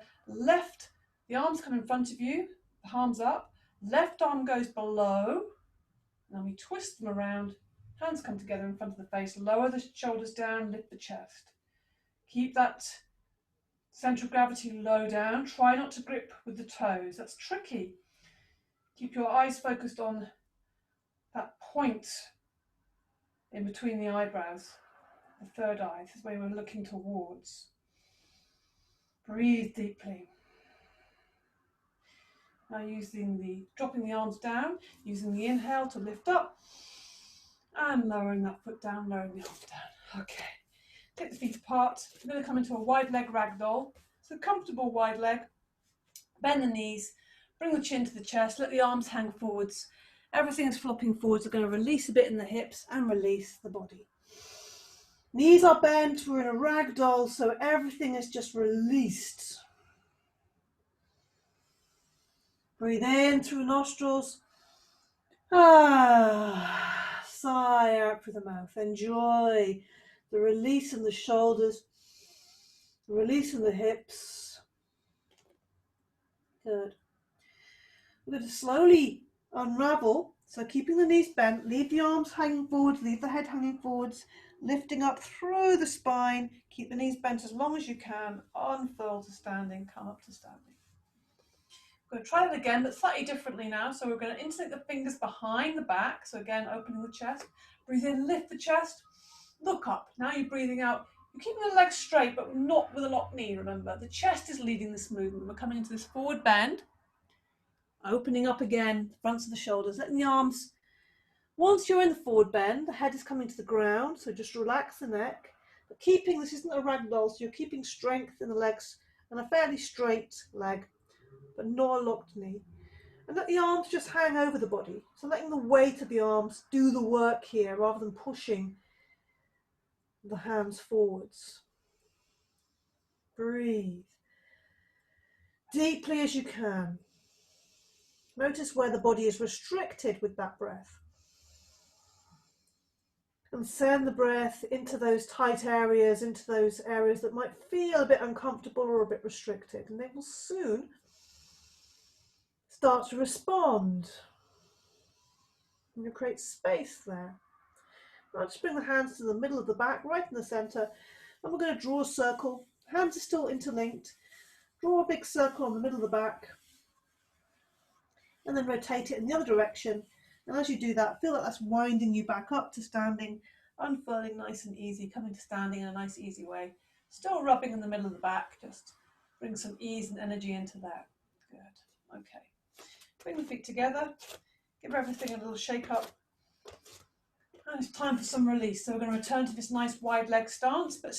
arms come in front of you, the palms up, left arm goes below, and then we twist them around, hands come together in front of the face, lower the shoulders down, lift the chest. Keep that center of gravity low down, try not to grip with the toes, that's tricky. Keep your eyes focused on that point in between the eyebrows, the third eye, this is where we're looking towards. Breathe deeply. Now dropping the arms down, using the inhale to lift up, and lowering that foot down, lowering the arms down. Okay, take the feet apart. We're going to come into a wide leg ragdoll. So comfortable wide leg, bend the knees, bring the chin to the chest, let the arms hang forwards. Everything is flopping forwards. We're going to release a bit in the hips and release the body. Knees are bent, we're in a ragdoll, so everything is just released. Breathe in through nostrils. Sigh out through the mouth. Enjoy the release in the shoulders, the release in the hips. Good. We're going to slowly unravel. So keeping the knees bent, leave the arms hanging forwards, leave the head hanging forwards, lifting up through the spine. Keep the knees bent as long as you can. Unfurl to standing, come up to standing. We're going to try it again, but slightly differently now. So we're going to insert the fingers behind the back. So again, opening the chest. Breathe in, lift the chest, look up. Now you're breathing out. You're keeping the legs straight, but not with a locked knee, remember. The chest is leading this movement. We're coming into this forward bend. Opening up again, the fronts of the shoulders, letting the arms, once you're in the forward bend, the head is coming to the ground, so just relax the neck. But keeping, this isn't a ragdoll, so you're keeping strength in the legs and a fairly straight leg, but not a locked knee. And let the arms just hang over the body. So letting the weight of the arms do the work here rather than pushing the hands forwards. Breathe deeply as you can. Notice where the body is restricted with that breath. And send the breath into those tight areas, into those areas that might feel a bit uncomfortable or a bit restricted. And they will soon start to respond. And you create space there. Now just bring the hands to the middle of the back, right in the center. And we're going to draw a circle. Hands are still interlinked. Draw a big circle on the middle of the back. And then rotate it in the other direction. And as you do that, feel like that's winding you back up to standing, unfurling nice and easy, coming to standing in a nice easy way. Still rubbing in the middle of the back, just bring some ease and energy into that. Good, okay. Bring the feet together, give everything a little shake up. And it's time for some release. So we're going to return to this nice wide leg stance, but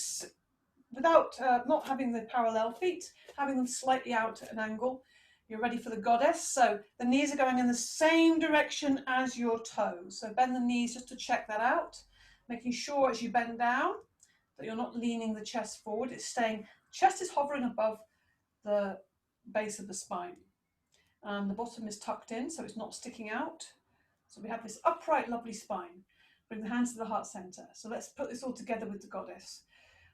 without not having the parallel feet, having them slightly out at an angle. You're ready for the goddess. So the knees are going in the same direction as your toes. So bend the knees just to check that out. Making sure as you bend down that you're not leaning the chest forward. It's staying, chest is hovering above the base of the spine. And the bottom is tucked in, so it's not sticking out. So we have this upright, lovely spine. Bring the hands to the heart center. So let's put this all together with the goddess.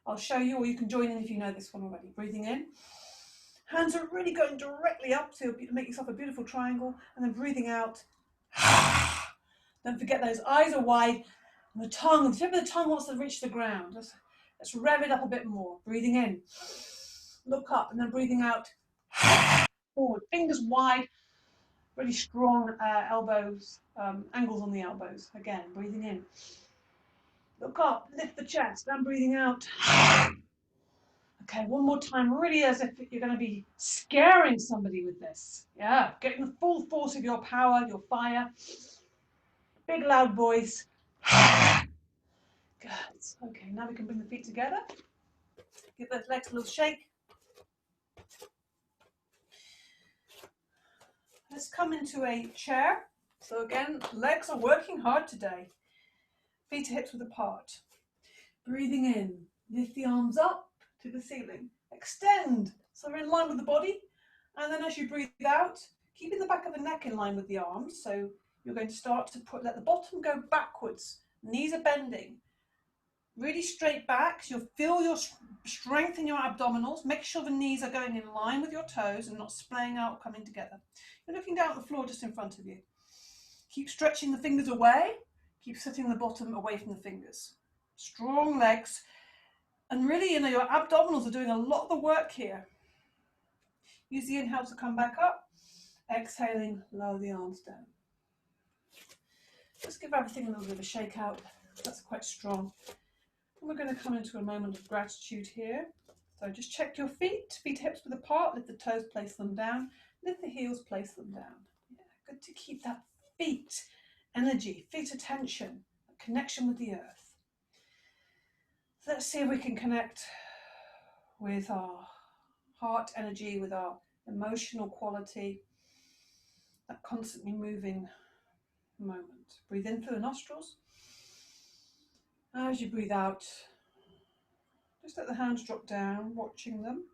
I'll show you, or you can join in if you know this one already. Breathing in. Hands are really going directly up, so you'll make yourself a beautiful triangle, and then breathing out. Don't forget those eyes are wide, and the tongue, the tip of the tongue wants to reach the ground. Let's rev it up a bit more. Breathing in, look up, and then breathing out, forward, fingers wide, really strong elbows, angles on the elbows. Again, breathing in, look up, lift the chest, and breathing out. Okay, one more time, really as if you're going to be scaring somebody with this. Yeah, getting the full force of your power, your fire. Big loud voice. Good. Okay, now we can bring the feet together. Give those legs a little shake. Let's come into a chair. So again, legs are working hard today. Feet to hips width apart. Breathing in, lift the arms up to the ceiling. Extend, so we're in line with the body. And then as you breathe out, keeping the back of the neck in line with the arms. So you're going to start to let the bottom go backwards. Knees are bending. Really straight back. So you'll feel your strength in your abdominals. Make sure the knees are going in line with your toes and not splaying out or coming together. You're looking down at the floor just in front of you. Keep stretching the fingers away. Keep setting the bottom away from the fingers. Strong legs. And really, your abdominals are doing a lot of the work here. Use the inhale to come back up. Exhaling, lower the arms down. Let's give everything a little bit of a shake out. That's quite strong. And we're going to come into a moment of gratitude here. So just check your feet. Feet hips width apart. Lift the toes, place them down. Lift the heels, place them down. Yeah, good to keep that feet energy, feet attention, a connection with the earth. So let's see if we can connect with our heart energy, with our emotional quality, that constantly moving moment. Breathe in through the nostrils. As you breathe out, just let the hands drop down, watching them,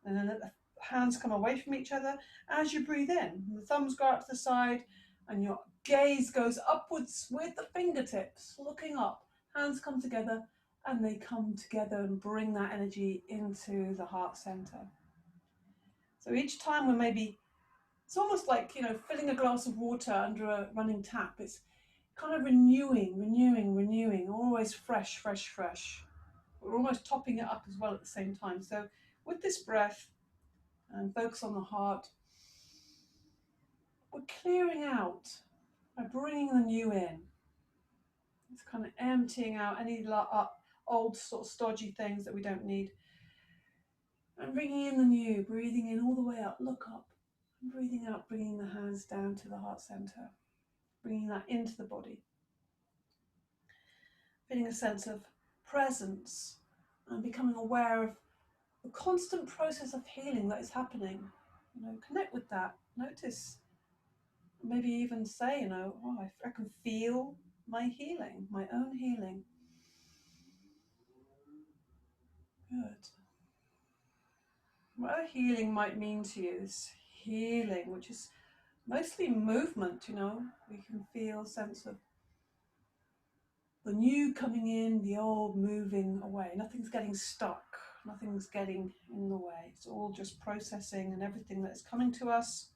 and then let the hands come away from each other. As you breathe in, the thumbs go out to the side and your gaze goes upwards with the fingertips, looking up. Hands come together and they come together and bring that energy into the heart center. So each time it's almost like, filling a glass of water under a running tap. It's kind of renewing, always fresh. We're almost topping it up as well at the same time. So with this breath and focus on the heart, we're clearing out by bringing the new in. It's kind of emptying out any old sort of stodgy things that we don't need. And bringing in the new, breathing in all the way up, look up. And breathing out, bringing the hands down to the heart center. Bringing that into the body. Feeling a sense of presence and becoming aware of the constant process of healing that is happening. Connect with that. Notice. Maybe even say, I can feel my healing, my own healing. Good. Whatever healing might mean to you, this healing, which is mostly movement, we can feel a sense of the new coming in, the old moving away. Nothing's getting stuck, nothing's getting in the way. It's all just processing, and everything that's coming to us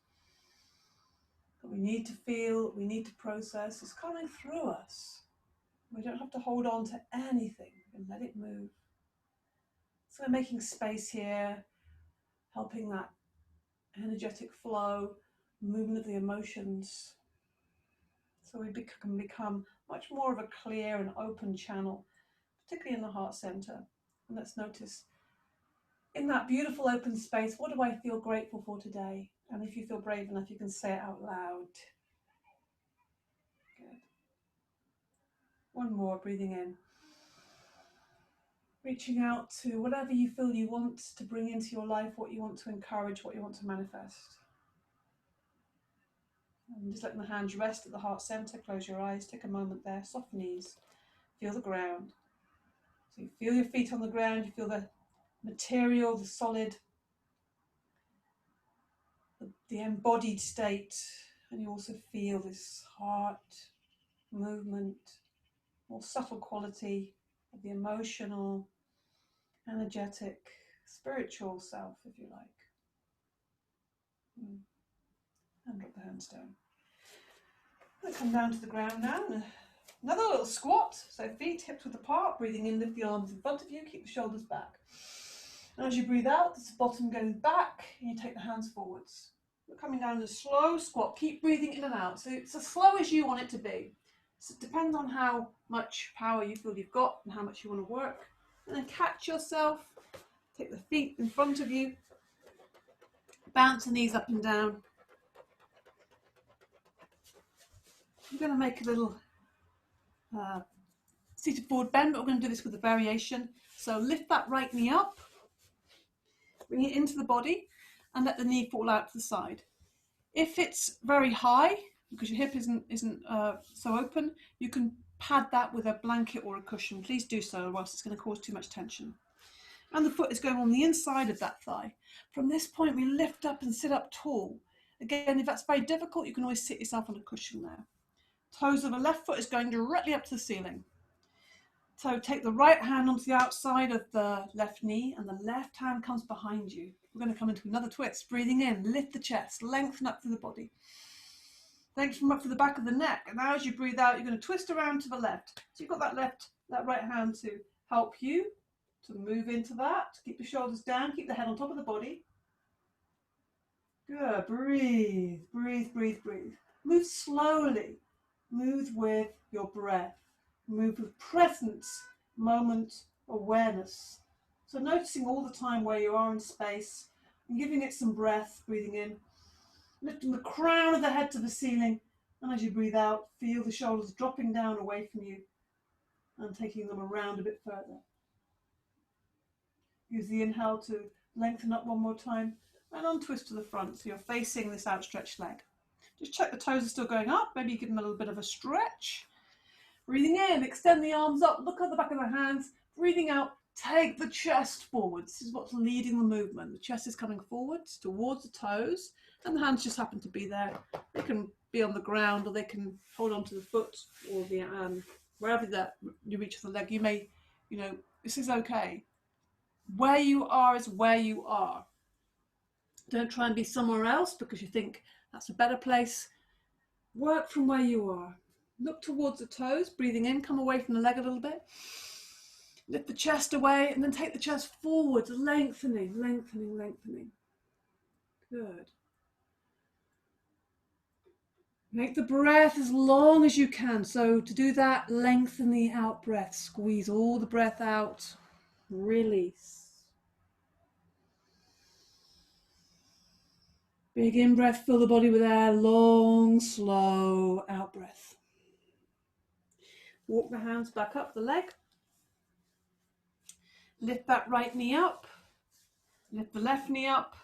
that we need to feel, we need to process, is coming through us. We don't have to hold on to anything, we can let it move. So we're making space here, helping that energetic flow, movement of the emotions, so we can become much more of a clear and open channel, particularly in the heart center. And let's notice, in that beautiful open space, what do I feel grateful for today? And if you feel brave enough, you can say it out loud. Good. One more, breathing in. Reaching out to whatever you feel you want to bring into your life, what you want to encourage, what you want to manifest. And just letting the hands rest at the heart center. Close your eyes, take a moment there, soft knees, feel the ground. So you feel your feet on the ground, you feel the material, the solid, the embodied state, and you also feel this heart movement, more subtle quality of the emotional, energetic, spiritual self, if you like. And drop the hands down. I'm going to come down to the ground now. Another little squat. So feet hips width apart, breathing in, lift the arms in front of you, keep the shoulders back. And as you breathe out, the bottom goes back, and you take the hands forwards. We're coming down in a slow squat. Keep breathing in and out. So it's as slow as you want it to be. So it depends on how much power you feel you've got and how much you want to work. And then catch yourself. Take the feet in front of you. Bounce the knees up and down. I'm going to make a little seated forward bend, but we're going to do this with a variation. So lift that right knee up, bring it into the body, and let the knee fall out to the side. If it's very high, because your hip isn't so open, you can pad that with a blanket or a cushion. Please do so, or else it's going to cause too much tension. And the foot is going on the inside of that thigh. From this point, we lift up and sit up tall. Again, if that's very difficult, you can always sit yourself on a cushion there. Toes of the left foot is going directly up to the ceiling. So take the right hand onto the outside of the left knee, and the left hand comes behind you. We're going to come into another twist. Breathing in, lift the chest, lengthen up through the body. Lengthen up to the back of the neck. And now as you breathe out, you're going to twist around to the left. So you've got that right hand to help you to move into that. Keep the shoulders down, keep the head on top of the body. Good. Breathe, breathe, breathe, breathe. Move slowly. Move with your breath. Move with presence, moment, awareness. So noticing all the time where you are in space and giving it some breath, breathing in, lifting the crown of the head to the ceiling, and as you breathe out, feel the shoulders dropping down away from you and taking them around a bit further. Use the inhale to lengthen up one more time and untwist to the front so you're facing this outstretched leg. Just check the toes are still going up, maybe give them a little bit of a stretch. Breathing in, extend the arms up, look at the back of the hands. Breathing out, take the chest forwards. This is what's leading the movement. The chest is coming forwards towards the toes, and the hands just happen to be there. They can be on the ground, or they can hold onto the foot, or the wherever that you reach the leg. You may, this is okay. Where you are is where you are. Don't try and be somewhere else because you think that's a better place. Work from where you are. Look towards the toes, breathing in, come away from the leg a little bit. Lift the chest away and then take the chest forwards, lengthening, lengthening, lengthening. Good. Make the breath as long as you can. So to do that, lengthen the out breath. Squeeze all the breath out. Release. Big in breath, fill the body with air. Long, slow out breath. Walk the hands back up the leg. Lift that right knee up. Lift the left knee up.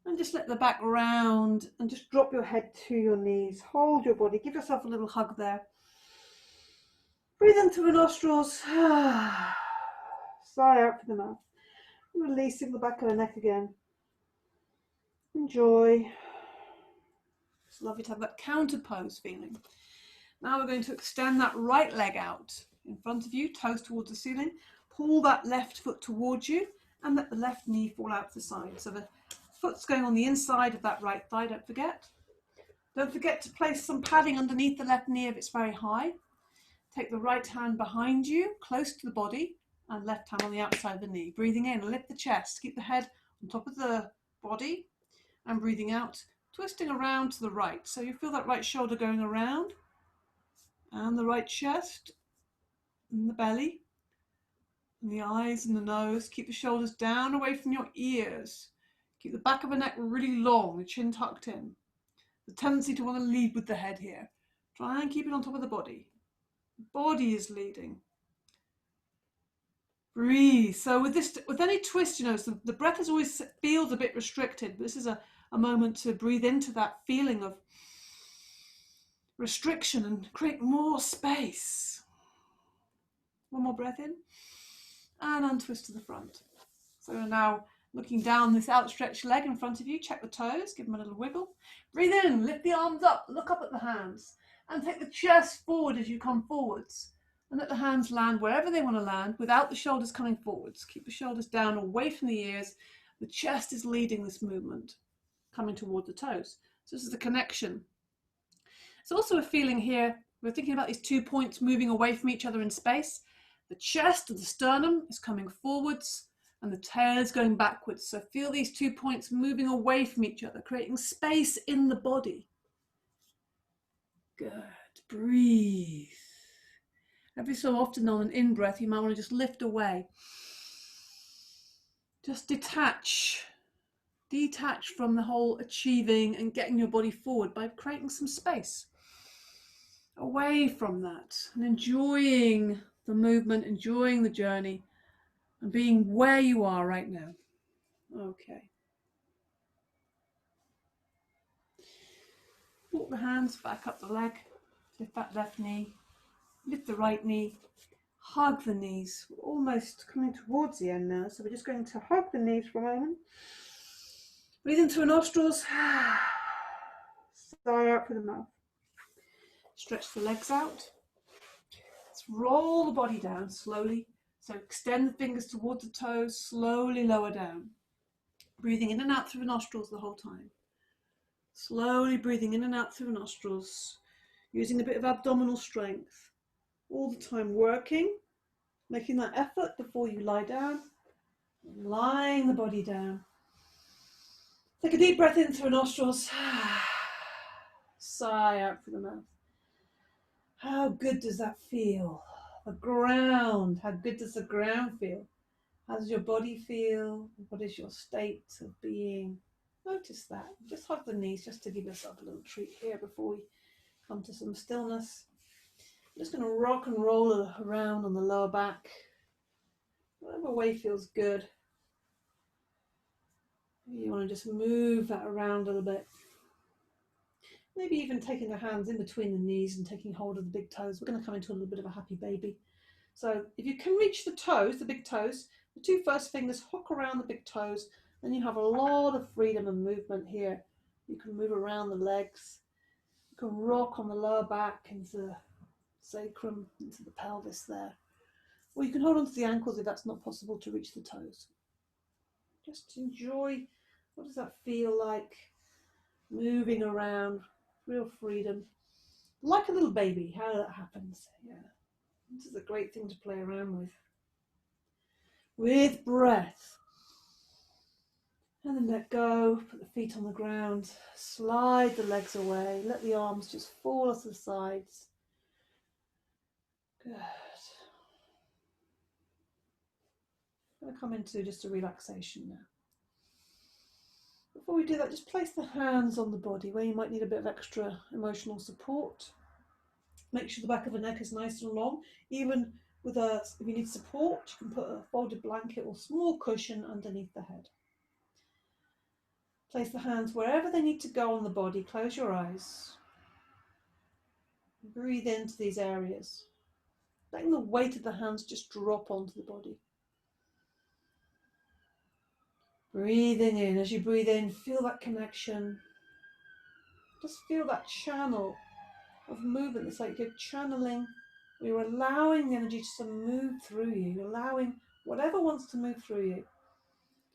And just let the back round and just drop your head to your knees. Hold your body. Give yourself a little hug there. Breathe in through the nostrils. Sigh out through the mouth. Releasing the back of the neck again. Enjoy. It's lovely to have that counter pose feeling. Now we're going to extend that right leg out in front of you, toes towards the ceiling. Pull that left foot towards you and let the left knee fall out to the side. So the foot's going on the inside of that right thigh, don't forget. Don't forget to place some padding underneath the left knee if it's very high. Take the right hand behind you, close to the body, and left hand on the outside of the knee. Breathing in, lift the chest, keep the head on top of the body, and breathing out, twisting around to the right. So you feel that right shoulder going around, and the right chest, and the belly, and the eyes and the nose. Keep the shoulders down away from your ears. Keep the back of the neck really long, the chin tucked in. The tendency to want to lead with the head here. Try and keep it on top of the body. The body is leading. Breathe. So with any twist, so the breath is always feels a bit restricted. But this is a moment to breathe into that feeling of restriction and create more space. One more breath in and untwist to the front. So now looking down this outstretched leg in front of you, check the toes, give them a little wiggle. Breathe in, lift the arms up, look up at the hands, and take the chest forward as you come forwards. And let the hands land wherever they want to land without the shoulders coming forwards. Keep the shoulders down away from the ears. The chest is leading this movement, coming toward the toes. So this is the connection. It's also a feeling here, we're thinking about these 2 points moving away from each other in space. The chest of the sternum is coming forwards and the tail is going backwards. So feel these 2 points moving away from each other, creating space in the body. Good. Breathe. Every so often on an in-breath, you might want to just lift away. Just detach from the whole achieving and getting your body forward by creating some space away from that and enjoying the movement, enjoying the journey and being where you are right now. Okay. Walk the hands back up the leg, lift that left knee, lift the right knee, hug the knees. We're almost coming towards the end now, so we're just going to hug the knees for a moment. Breathe in through nostrils, sigh out through the mouth. Stretch the legs out. Let's roll the body down slowly. So extend the fingers towards the toes, slowly lower down. Breathing in and out through the nostrils the whole time. Slowly breathing in and out through the nostrils, using a bit of abdominal strength. All the time working, making that effort before you lie down, lying the body down. Take a deep breath in through the nostrils, sigh out through the mouth. How good does that feel? The ground, how good does the ground feel? How does your body feel? What is your state of being? Notice that. Just hug the knees just to give yourself a little treat here before we come to some stillness. I'm just going to rock and roll around on the lower back. Whatever way feels good. You want to just move that around a little bit. Maybe even taking the hands in between the knees and taking hold of the big toes. We're going to come into a little bit of a happy baby. So if you can reach the toes, the big toes, the two first fingers hook around the big toes, then you have a lot of freedom and movement here. You can move around the legs. You can rock on the lower back into the sacrum, into the pelvis there. Or you can hold on to the ankles if that's not possible to reach the toes. Just enjoy, what does that feel like? Moving around, real freedom. Like a little baby, how that happens. Yeah, this is a great thing to play around with. With breath. And then let go, put the feet on the ground, slide the legs away, let the arms just fall off the sides. Good. I'm going to come into just a relaxation now. Before we do that, just place the hands on the body where you might need a bit of extra emotional support. Make sure the back of the neck is nice and long. Even with if you need support, you can put a folded blanket or small cushion underneath the head. Place the hands wherever they need to go on the body. Close your eyes. Breathe into these areas. Letting the weight of the hands just drop onto the body. Breathing in. As you breathe in, feel that connection. Just feel that channel of movement. It's like you're channeling, you're allowing the energy to move through you. You're allowing whatever wants to move through you.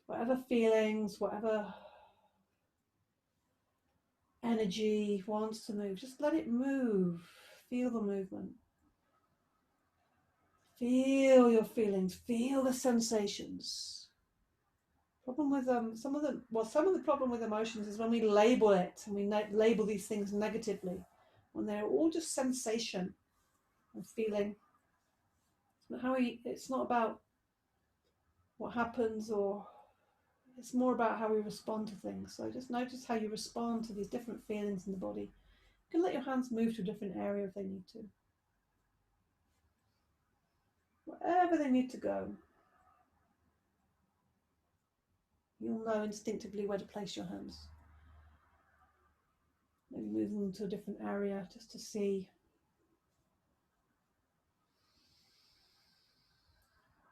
Whatever feelings, whatever energy wants to move, just let it move. Feel the movement. Feel your feelings. Feel the sensations. Problem with some of the problem with emotions is when we label it and we label these things negatively, when they're all just sensation and feeling. It's not about what happens, or it's more about how we respond to things. So just notice how you respond to these different feelings in the body. You can let your hands move to a different area if they need to. Wherever they need to go, you'll know instinctively where to place your hands. Maybe move them to a different area just to see.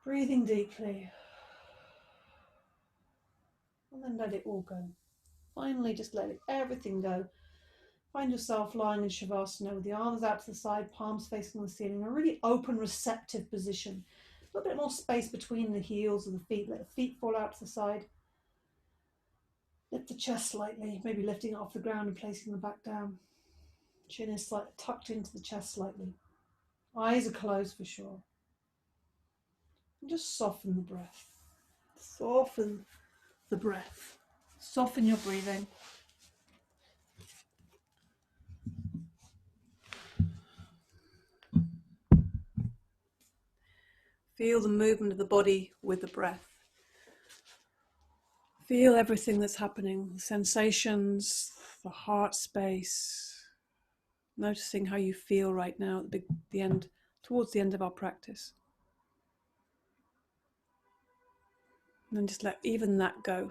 Breathing deeply. And then let it all go. Finally, just let everything go. Find yourself lying in Shavasana with the arms out to the side, palms facing the ceiling, a really open, receptive position. A little bit more space between the heels of the feet. Let the feet fall out to the side. Lift the chest slightly, maybe lifting it off the ground and placing the back down. Chin is slightly tucked into the chest slightly. Eyes are closed for sure. And just soften the breath. Soften the breath. Soften your breathing. Feel the movement of the body with the breath. Feel everything that's happening, the sensations, the heart space. Noticing how you feel right now at the end, towards the end of our practice. And then just let even that go.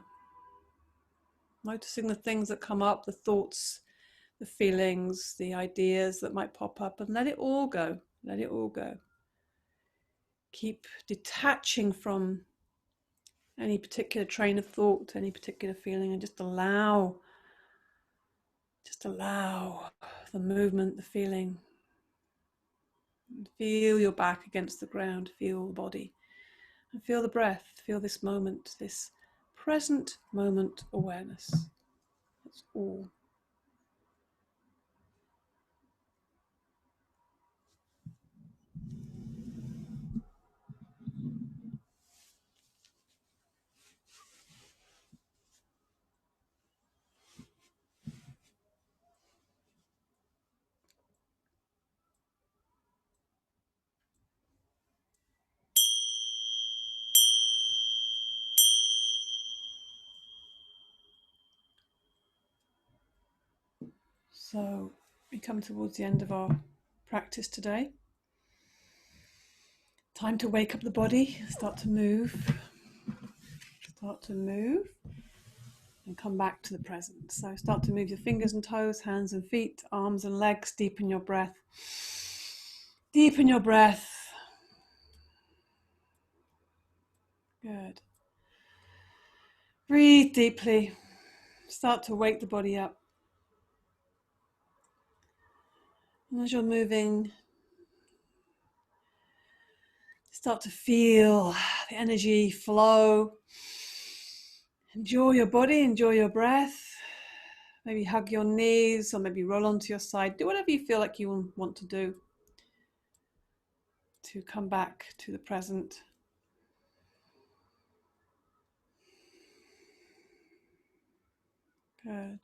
Noticing the things that come up, the thoughts the feelings, the ideas that might pop up, and let it all go. Let it all go. Keep detaching from any particular train of thought, any particular feeling, and just allow the movement, the feeling. Feel your back against the ground, feel the body, and feel the breath, feel this moment, this present moment awareness. That's all. So we come towards the end of our practice today. Time to wake up the body, start to move, and come back to the present. So start to move your fingers and toes, hands and feet, arms and legs, deepen your breath. Deepen your breath. Good. Breathe deeply. Start to wake the body up. And as you're moving, start to feel the energy flow. Enjoy your body, enjoy your breath. Maybe hug your knees or maybe roll onto your side. Do whatever you feel like you want to do to come back to the present. Good.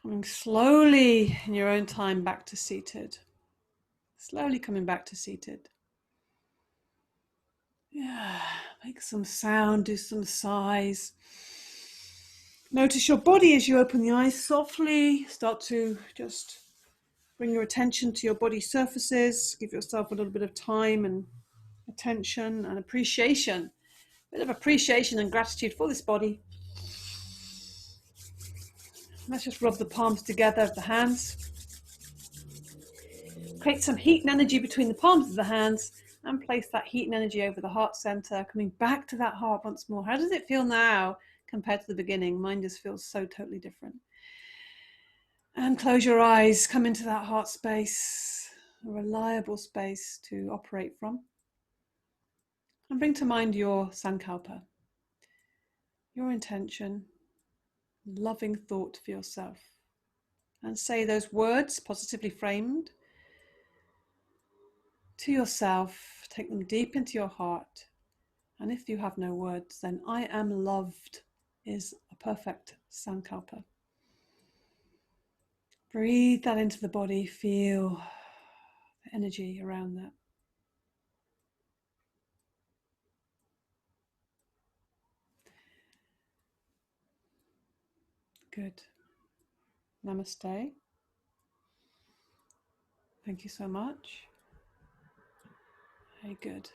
Coming slowly in your own time back to seated. Slowly coming back to seated. Yeah, make some sound, do some sighs. Notice your body as you open the eyes softly. Start to just bring your attention to your body surfaces. Give yourself a little bit of time and attention and appreciation. A bit of appreciation and gratitude for this body. Let's just rub the palms together of the hands. Create some heat and energy between the palms of the hands and place that heat and energy over the heart center, coming back to that heart once more. How does it feel now compared to the beginning? Mine just feels so totally different. And close your eyes, come into that heart space, a reliable space to operate from. And bring to mind your sankalpa, your intention, loving thought for yourself. And say those words, positively framed, to yourself. Take them deep into your heart. And if you have no words, then I am loved is a perfect sankalpa. Breathe that into the body. Feel the energy around that. Good. Namaste. Thank you so much. Very good.